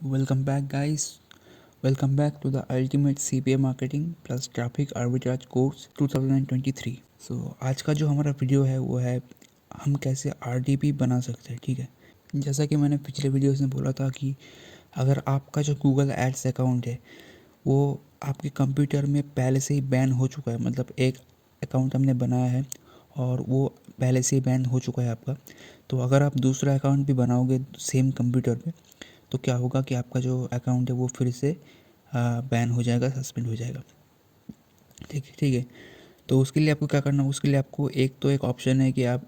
Welcome back, guys. Welcome back to the Ultimate CPA Marketing plus Traffic Arbitrage Course 2023. आज का जो हमारा video है वो है हम कैसे RDP बना सकते हैं। ठीक है, जैसा कि मैंने पिछले वीडियोस में बोला था कि अगर आपका जो गूगल एड्स अकाउंट है वो आपके कंप्यूटर में पहले से ही बैन हो चुका है, मतलब एक अकाउंट हमने बनाया है और वो पहले से ही बैन हो चुका है आपका, तो अगर आप दूसरा अकाउंट भी बनाओगे सेम कंप्यूटर पे तो क्या होगा कि आपका जो अकाउंट है वो फिर से बैन हो जाएगा, सस्पेंड हो जाएगा। ठीक है। तो उसके लिए आपको क्या करना है, उसके लिए आपको एक ऑप्शन है कि आप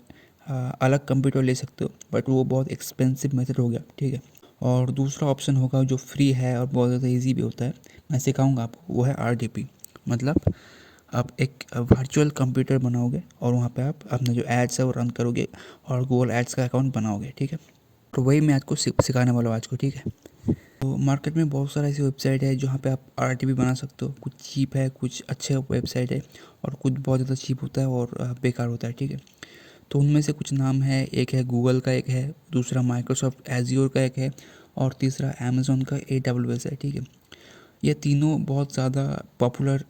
अलग कंप्यूटर ले सकते हो, बट वो बहुत एक्सपेंसिव मेथड हो गया। ठीक है, और दूसरा ऑप्शन होगा जो फ्री है और बहुत ज़्यादा ईजी भी होता है, मैं सिखाऊंगा आपको, वो है RDP। मतलब आप एक वर्चुअल कंप्यूटर बनाओगे और वहाँ पे आप अपना जो एड्स है वो रन करोगे और गूगल एड्स का अकाउंट बनाओगे। ठीक है, तो वही मैं आपको सिखाने वाला हूँ आज को। ठीक है, तो मार्केट में बहुत सारा ऐसी वेबसाइट है जहाँ पे आप RTP बना सकते हो। कुछ चीप है, कुछ अच्छे वेबसाइट है और कुछ बहुत ज़्यादा चीप होता है और बेकार होता है। ठीक है, तो उनमें से कुछ नाम है, एक है गूगल का, एक है दूसरा माइक्रोसॉफ्ट एज्योर का, एक है और तीसरा अमेज़न का AWS है। ठीक है, ये तीनों बहुत ज़्यादा पॉपुलर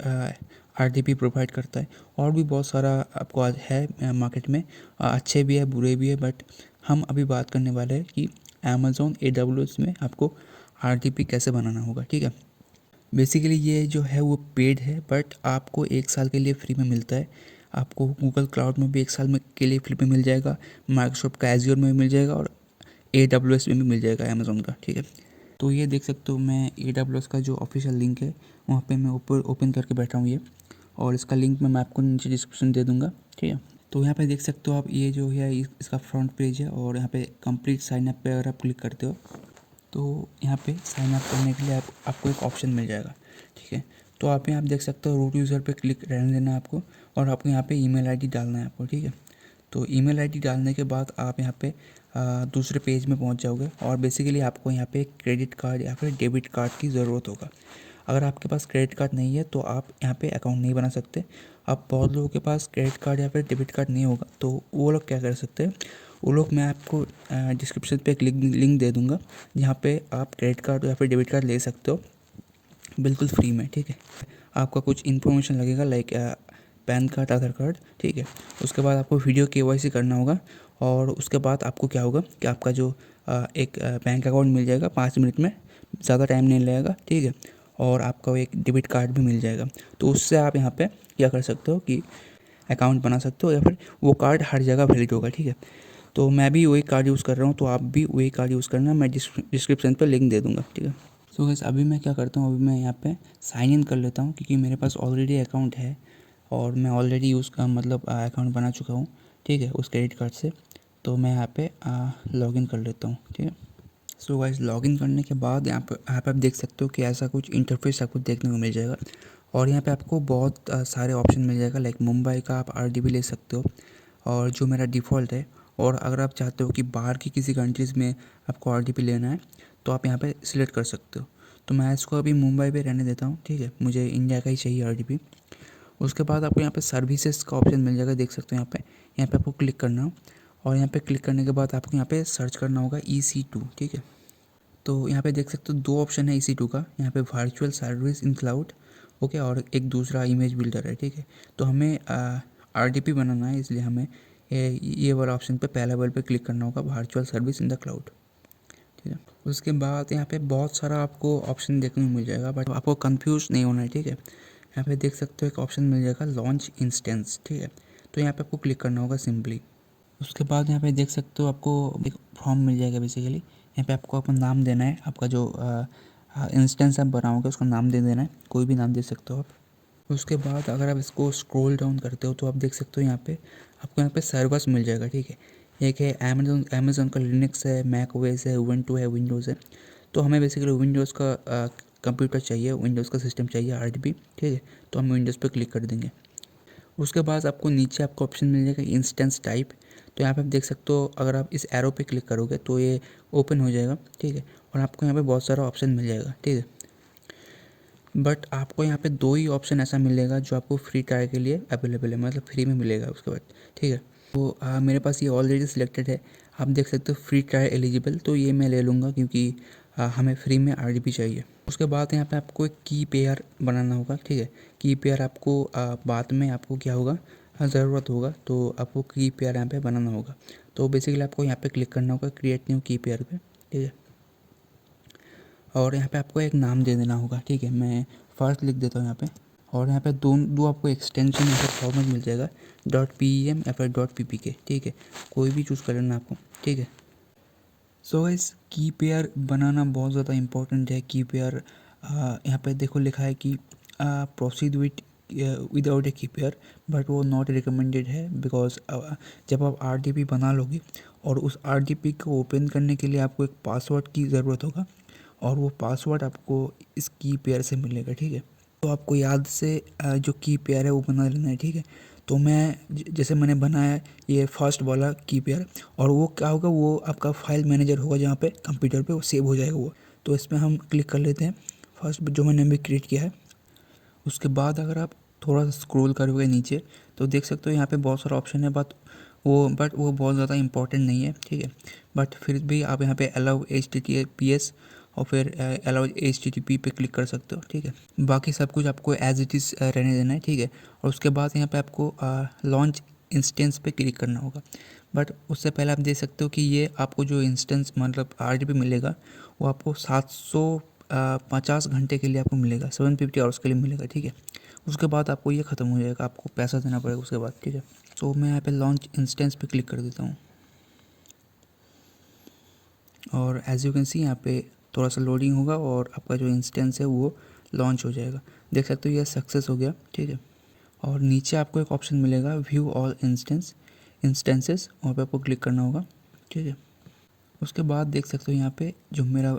RTP प्रोवाइड करता है और भी बहुत सारा आपको आज है मार्केट में, अच्छे भी है बुरे भी है, बट हम अभी बात करने वाले हैं कि अमेज़न AWS में आपको RTP कैसे बनाना होगा। ठीक है, बेसिकली ये जो है वो पेड है, बट आपको 1 साल के लिए फ्री में मिलता है। आपको गूगल क्लाउड में भी 1 साल में के लिए फ्री में मिल जाएगा, माइक्रोसॉफ्ट का एज्योर में भी मिल जाएगा और AWS में भी मिल जाएगा अमेज़न का। ठीक है, तो ये देख सकते हो, मैं AWS का जो ऑफिशियल लिंक है वहाँ पे मैं ऊपर ओपन करके बैठा हूँ ये, और इसका लिंक मैं आपको नीचे डिस्क्रिप्शन दे दूँगा। ठीक है, तो यहाँ पे देख सकते हो आप, ये जो है इसका फ्रंट पेज है और यहाँ पे कंप्लीट साइन अप पे अगर आप क्लिक करते हो तो यहाँ पे साइन अप करने के लिए आपको एक ऑप्शन मिल जाएगा। ठीक है, तो आप यहाँ देख सकते हो रूट यूज़र पे क्लिक रहने देना है आपको, और आपको यहाँ पे ईमेल आईडी डालना है आपको। ठीक है, तो ईमेल आईडी डालने के बाद आप यहाँ पे दूसरे पेज में पहुँच जाओगे और बेसिकली आपको यहाँ पे क्रेडिट कार्ड या फिर डेबिट कार्ड की ज़रूरत होगा। अगर आपके पास क्रेडिट कार्ड नहीं है तो आप यहाँ पे अकाउंट नहीं बना सकते। अब बहुत लोगों के पास क्रेडिट कार्ड या फिर डेबिट कार्ड नहीं होगा तो वो लोग क्या कर सकते हैं, वो लोग, मैं आपको डिस्क्रिप्शन पे एक लिंक दे दूँगा जहाँ पे आप क्रेडिट कार्ड या फिर डेबिट कार्ड ले सकते हो बिल्कुल फ्री में। ठीक है, आपका कुछ इन्फॉर्मेशन लगेगा लाइक पैन कार्ड, आधार कार्ड। ठीक है, उसके बाद आपको वीडियो KYC करना होगा और उसके बाद आपको क्या होगा कि आपका जो एक बैंक अकाउंट मिल जाएगा 5 मिनट में, ज़्यादा टाइम नहीं लगेगा। ठीक है, और आपका एक डेबिट कार्ड भी मिल जाएगा, तो उससे आप यहाँ पे क्या कर सकते हो कि अकाउंट बना सकते हो या फिर वो कार्ड हर जगह वैलिड होगा। ठीक है, तो मैं भी वही कार्ड यूज़ कर रहा हूँ, तो आप भी वही कार्ड यूज़ करना, मैं डिस्क्रिप्शन पे लिंक दे दूँगा। ठीक है, सो गाइस अभी मैं क्या करता हूँ, अभी मैं यहाँ पे साइन इन कर लेता हूँ क्योंकि मेरे पास ऑलरेडी अकाउंट है और मैं ऑलरेडी यूज़ का मतलब अकाउंट बना चुका हूँ। ठीक है, उस क्रेडिट कार्ड से, तो मैं यहाँ पे लॉगिन कर लेता हूँ। ठीक है, सो गाइस लॉगिन करने के बाद यहाँ पे आप देख सकते हो कि ऐसा कुछ इंटरफेस आपको देखने को मिल जाएगा और यहाँ पे आपको बहुत सारे ऑप्शन मिल जाएगा, लाइक मुंबई का आप RDP ले सकते हो और जो मेरा डिफ़ॉल्ट है, और अगर आप चाहते हो कि बाहर की किसी कंट्रीज़ में आपको RDP लेना है तो आप यहाँ पे सिलेक्ट कर सकते हो। तो मैं इसको अभी मुंबई पे रहने देता हूँ। ठीक है, मुझे इंडिया का ही चाहिए RDP। उसके बाद आपको यहाँ पे सर्विसेज का ऑप्शन मिल जाएगा, देख सकते हो यहाँ पे आपको क्लिक करना हो और यहाँ पे क्लिक करने के बाद आपको यहाँ पे सर्च करना होगा EC2। ठीक है, तो यहाँ पे देख सकते हो 2 ऑप्शन है EC2 का, यहाँ पे virtual service in cloud, okay, और एक दूसरा इमेज बिल्डर है। ठीक है, तो हमें RDP बनाना है, इसलिए हमें ये वाला ऑप्शन पे पहला वाले पे क्लिक करना होगा, virtual service in the cloud. ठीक है, उसके बाद यहाँ पे बहुत सारा आपको ऑप्शन देखने को मिल जाएगा, बट आपको कंफ्यूज नहीं होना है। ठीक है, यहाँ पे देख सकते हो एक ऑप्शन मिल जाएगा लॉन्च इंस्टेंस। ठीक है, तो यहाँ पे आपको क्लिक करना होगा सिंपली। उसके बाद यहाँ पे देख सकते हो आपको एक फॉर्म मिल जाएगा। बेसिकली यहाँ पे आपको अपना नाम देना है, आपका जो इंस्टेंस आप बनाओगे उसका नाम दे देना है, कोई भी नाम दे सकते हो आप। उसके बाद अगर आप इसको स्क्रॉल डाउन करते हो तो आप देख सकते हो यहाँ पे आपको यहाँ पे सर्वर्स मिल जाएगा। ठीक है, एक है अमेज़न का लिनक्स है, मैक ओएस है, उबुंटू है, विंडोज़ है। तो हमें बेसिकली विंडोज़ का कंप्यूटर चाहिए, विंडोज़ का सिस्टम चाहिए RDP। ठीक है, तो हम विंडोज़ पे क्लिक कर देंगे। उसके बाद आपको नीचे आपको ऑप्शन मिल जाएगा इंस्टेंस टाइप। तो यहाँ पे आप देख सकते हो, अगर आप इस एरो पे क्लिक करोगे तो ये ओपन हो जाएगा। ठीक है, और आपको यहाँ पे बहुत सारा ऑप्शन मिल जाएगा। ठीक है, बट आपको यहाँ पे 2 ही ऑप्शन ऐसा मिलेगा जो आपको फ्री ट्रायल के लिए अवेलेबल है, मतलब फ्री में मिलेगा उसके बाद। ठीक है, तो मेरे पास ये ऑलरेडी सिलेक्टेड है, आप देख सकते हो फ्री ट्रायल एलिजिबल, तो ये मैं ले लूँगा क्योंकि हमें फ्री में आरडीपी चाहिए। उसके बाद यहाँ पे आपको एक की पेयर बनाना होगा, ठीक है। की पेयर आपको बाद में आपको क्या होगा, ज़रूरत होगा, तो आपको की पेयर यहाँ पे बनाना होगा। तो बेसिकली आपको यहाँ पे क्लिक करना होगा क्रिएट न्यू की पेयर पे, ठीक है। और यहाँ पे आपको एक नाम दे देना होगा, ठीक है। मैं फर्स्ट लिख देता हूँ यहाँ पे। और यहाँ पे दो आपको एक्सटेंशन यहाँ पे फॉर्मेट मिल जाएगा, .pem या फिर .ppk, ठीक है। कोई भी चूज़ कर लेना आपको, ठीक है। सो गाइस, की पेयर बनाना बहुत ज़्यादा इम्पोर्टेंट है। की पेयर यहाँ पे देखो लिखा है कि प्रोसीड विदाउट ए की पेयर, बट वो नॉट रिकमेंडेड है, बिकॉज जब आप आरडीपी बना लोगे और उस आरडीपी को ओपन करने के लिए आपको एक पासवर्ड की ज़रूरत होगा, और वो पासवर्ड आपको इस की पेयर से मिलेगा, ठीक है। तो आपको याद से जो की पेयर है वो बना लेना है, ठीक है। तो मैं जैसे मैंने बनाया ये फर्स्ट वाला की पेयर, और वो क्या होगा, वो आपका फाइल मैनेजर होगा जहाँ पे कंप्यूटर पे वो सेव हो जाएगा वो। तो इसमें हम क्लिक कर लेते हैं फर्स्ट जो मैंने अभी क्रिएट किया है। उसके बाद अगर आप थोड़ा सा स्क्रॉल करोगे नीचे तो देख सकते हो यहाँ पे बहुत सारा ऑप्शन है, बट वो बहुत ज़्यादा इंपॉर्टेंट नहीं है, ठीक है। बट फिर भी आप यहाँ पे अलाउ HTTPS और फिर अलाउ HTTP पे क्लिक कर सकते हो, ठीक है। बाकी सब कुछ आपको एज इट इज़ रहने देना है, ठीक है। और उसके बाद यहाँ पे आपको लॉन्च इंस्टेंस पे क्लिक करना होगा। बट उससे पहले आप देख सकते हो कि ये आपको जो इंस्टेंस मतलब आरडीपी मिलेगा वो आपको 750 घंटे के लिए आपको मिलेगा, 750 आवर्स के लिए मिलेगा, ठीक है। उसके बाद आपको ये ख़त्म हो जाएगा, आपको पैसा देना पड़ेगा उसके बाद, ठीक है। तो मैं यहाँ पे लॉन्च इंस्टेंस पे क्लिक कर देता हूँ, और एज यू कैन सी यहाँ पे थोड़ा सा लोडिंग होगा और आपका जो इंस्टेंस है वो लॉन्च हो जाएगा। देख सकते हो ये सक्सेस हो गया, ठीक है। और नीचे आपको एक ऑप्शन मिलेगा व्यू ऑल इंस्टेंसेस, वहाँ पे आपको क्लिक करना होगा, ठीक है। उसके बाद देख सकते हो यहाँ पे जो मेरा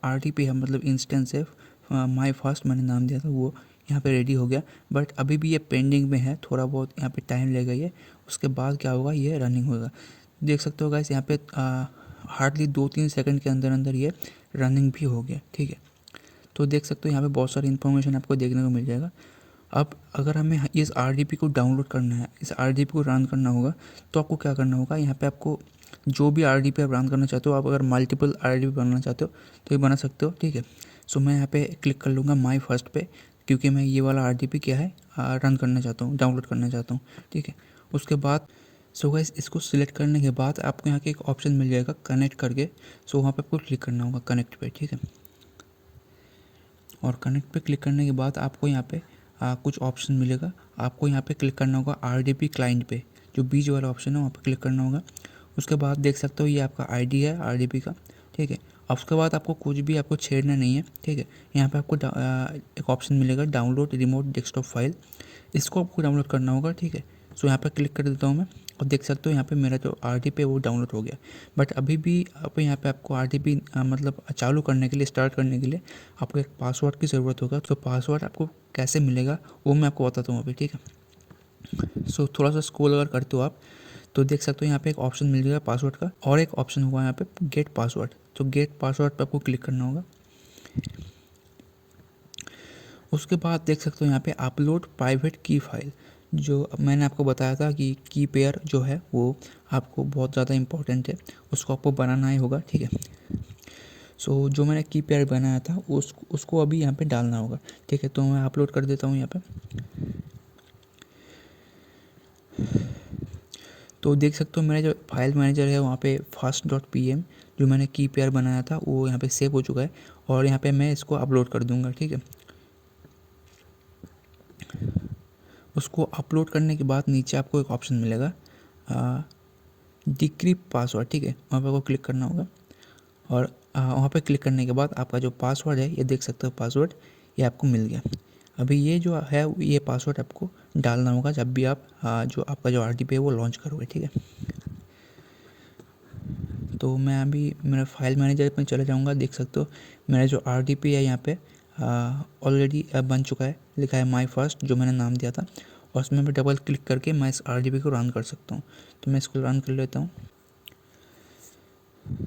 आरटीपी है मतलब इंस्टेंस है, माई फर्स्ट मैंने नाम दिया था, वो यहाँ पे रेडी हो गया। बट अभी भी ये पेंडिंग में है, थोड़ा बहुत यहाँ पे टाइम लगेगा ये। उसके बाद क्या होगा, ये रनिंग होगा। देख सकते हो गाइस यहाँ पे हार्डली 2-3 सेकंड के अंदर अंदर ये रनिंग भी हो गया, ठीक है। तो देख सकते हो यहाँ पे बहुत सारी इन्फॉर्मेशन आपको देखने को मिल जाएगा। अब अगर हमें इस आरडीपी को डाउनलोड करना है, इस आरडीपी को रन करना होगा, तो आपको क्या करना होगा, यहाँ पे आपको जो भी आरडीपी आप रन करना चाहते हो, आप अगर मल्टीपल आरडीपी बनाना चाहते हो तो ये बना सकते हो, ठीक है। सो मैं यहाँ पे क्लिक कर लूँगा माई फर्स्ट पे, क्योंकि मैं ये वाला आरडीपी क्या है रन करना चाहता हूँ, डाउनलोड करना चाहता हूँ, ठीक है। उसके बाद सो गाइस इसको सिलेक्ट करने के बाद आपको यहाँ के एक ऑप्शन मिल जाएगा कनेक्ट करके। सो वहाँ पे आपको क्लिक करना होगा कनेक्ट पे, ठीक है। और कनेक्ट पे क्लिक करने के बाद आपको यहाँ पे कुछ ऑप्शन मिलेगा। आपको यहाँ पे क्लिक करना होगा आरडीपी क्लाइंट पे, जो बीच वाला ऑप्शन है वहाँ पे क्लिक करना होगा। उसके बाद देख सकते हो ये आपका आईडी है आरडीपी का, ठीक है। अब उसके बाद आपको कुछ भी आपको छेड़ना नहीं है, ठीक है। यहाँ पे आपको एक ऑप्शन मिलेगा डाउनलोड रिमोट डेस्कटॉप फाइल, इसको आपको डाउनलोड करना होगा, ठीक है। सो यहाँ पर क्लिक कर देता हूँ मैं, और देख सकते हो यहाँ पे मेरा जो आरडीपी है वो डाउनलोड हो गया। बट अभी भी आप यहाँ पे आपको आरडीपी मतलब चालू करने के लिए, स्टार्ट करने के लिए आपको एक पासवर्ड की ज़रूरत होगा। तो पासवर्ड आपको कैसे मिलेगा वो मैं आपको बताता हूँ अभी, ठीक है। सो थोड़ा सा स्क्रॉल अगर करते हो आप तो देख सकते हो यहाँ पे एक ऑप्शन मिल जाएगा पासवर्ड का, और एक ऑप्शन होगा यहाँ पे गेट पासवर्ड। तो गेट पासवर्ड पे आपको क्लिक करना होगा। उसके बाद देख सकते हो यहाँ पे अपलोड प्राइवेट की फाइल, जो मैंने आपको बताया था कि की पेयर जो है वो आपको बहुत ज़्यादा इंपॉर्टेंट है, उसको आपको बनाना ही होगा, ठीक है। सो जो मैंने की पेयर बनाया था उसको अभी यहाँ पे डालना होगा, ठीक है। तो मैं अपलोड कर देता हूँ यहाँ पे। तो देख सकते हो मेरा जो फाइल मैनेजर है वहाँ पे fast.pm जो मैंने की पेयर बनाया था वो यहाँ पे सेव हो चुका है, और यहाँ पे मैं इसको अपलोड कर दूँगा, ठीक है। उसको अपलोड करने के बाद नीचे आपको एक ऑप्शन मिलेगा डिक्रिप्ट पासवर्ड, ठीक है। वहाँ पे आपको क्लिक करना होगा, और वहाँ पे क्लिक करने के बाद आपका जो पासवर्ड है ये देख सकते हो, पासवर्ड ये आपको मिल गया। अभी ये जो है ये पासवर्ड आपको डालना होगा जब भी आप जो आपका जो आरडीपी है वो लॉन्च करोगे, ठीक है। तो मैं अभी मेरा फाइल मैनेजर में चले जाऊँगा। देख सकते हो मेरा जो आरडीपी है यहाँ पे ऑलरेडी बन चुका है, लिखा है माई फर्स्ट जो मैंने नाम दिया था, और उसमें मैं डबल क्लिक करके मैं इस आरडीपी को रन कर सकता हूँ। तो मैं इसको रन कर लेता हूँ।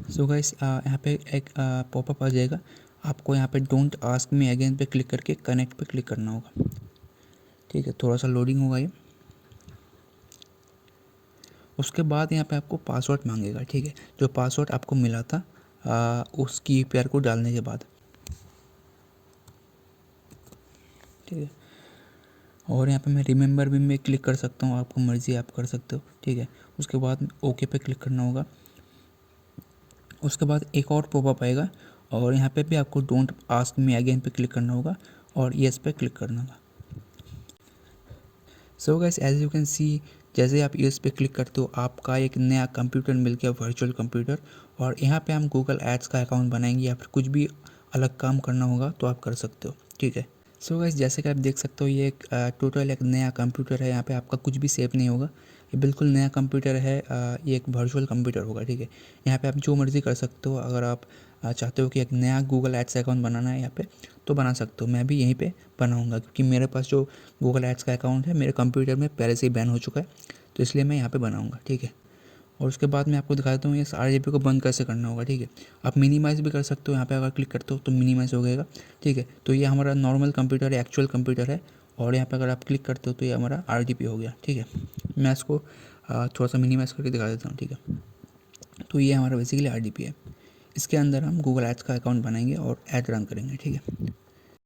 सो गाइस यहाँ पे एक पॉपअप आ जाएगा, आपको यहाँ पे डोंट आस्क मी अगेन पे क्लिक करके कनेक्ट पे क्लिक करना होगा, ठीक है। थोड़ा सा लोडिंग होगा ये। उसके बाद यहाँ पे आपको पासवर्ड मांगेगा, ठीक है, जो पासवर्ड आपको मिला था उस कीपैड को डालने के बाद, ठीक है। और यहाँ पे मैं रिमेंबर भी मैं क्लिक कर सकता हूँ, आपको मर्ज़ी आप कर सकते हो, ठीक है। उसके बाद ओके पे क्लिक करना होगा। उसके बाद एक और पॉपअप आएगा और यहाँ पे भी आपको डोंट आस्क मी अगेन पे क्लिक करना होगा और येस पे क्लिक करना होगा। So guys as you can see, जैसे आप येस पे क्लिक करते हो आपका एक नया कंप्यूटर मिल गया, वर्चुअल कंप्यूटर। और यहाँ पे हम गूगल एड्स का अकाउंट बनाएंगे या फिर कुछ भी अलग काम करना होगा तो आप कर सकते हो, ठीक है। सो गाइस जैसे कि आप देख सकते हो ये एक टोटल एक नया कंप्यूटर है। यहाँ पे आपका कुछ भी सेव नहीं होगा, ये बिल्कुल नया कंप्यूटर है। ये एक वर्चुअल कंप्यूटर होगा, ठीक है। यहाँ पे आप जो मर्ज़ी कर सकते हो। अगर आप चाहते हो कि एक नया गूगल एड्स अकाउंट बनाना है यहाँ पे तो बना सकते हो। मैं भी यहीं पे बनाऊँगा क्योंकि मेरे पास जो गूगल एड्स का अकाउंट है मेरे कंप्यूटर में पहले से ही बैन हो चुका है, तो इसलिए मैं यहाँ पे बनाऊँगा, ठीक है। और उसके बाद मैं आपको दिखा देता हूँ इस RGB को बंद कैसे करना होगा, ठीक है। आप मिनिमाइज़ भी कर सकते हो, यहाँ पे अगर क्लिक करते हो तो मिनिमाइज़ हो गएगा, ठीक है। तो ये हमारा नॉर्मल कंप्यूटर है, एक्चुअल कंप्यूटर है। और यहाँ पे अगर आप क्लिक करते हो तो ये हमारा RGB हो गया, ठीक है। मैं इसको थोड़ा सा मिनिमाइज़ करके दिखा देता हूँ, ठीक है। तो ये हमारा बेसिकली RGB है। इसके अंदर हम गूगल एड्स का अकाउंट बनाएंगे और ऐड रन करेंगे, ठीक है।